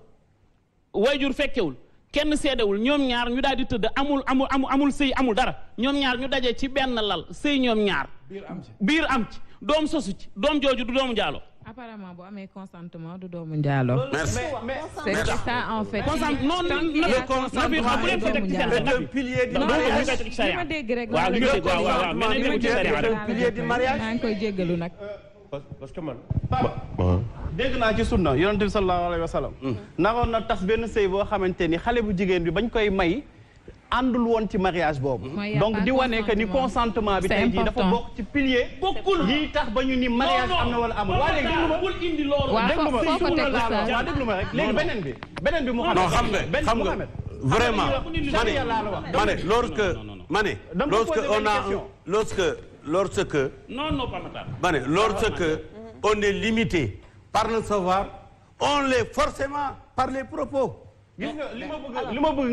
wayjur fekkewul kenn seedewul ñoom ñaar ñu daal di tëdd amul sëy amul dara ñoom ñaar ñu daje ci benn lal sëy ñoom ñaar biir am ci doom sosu ci doom jooju du doomu njaaloo apparemment bu amee consentement du doomu njaaloo. mais c'est ça en fait. non le consentement est un pilier du mariage. li ma dégg rek. waaw li nga dégg waaw mais nañ ko ci pilier du mariage. maa ngi koy jéggalu nag. parce que man. dégg naa ci sunna yonent bi sallallahu alayhi wa sallam. naroon na tas benn sëy boo xamante ni xale bu jigéen bi bañ koy may. àndul woon ci mariage boobu. donc di wane que ni consentement bi tey jii dafa bokk ci pilier. bokkul yii tax ba ñu ni mariage am na wala amul. waaye léegi déglu ma déglu ma rek léegi beneen bi mu xam nga vraiment ma ne lorsque on est limité par le savoir on l'est forcément par les propos. gis nga li ma bëgg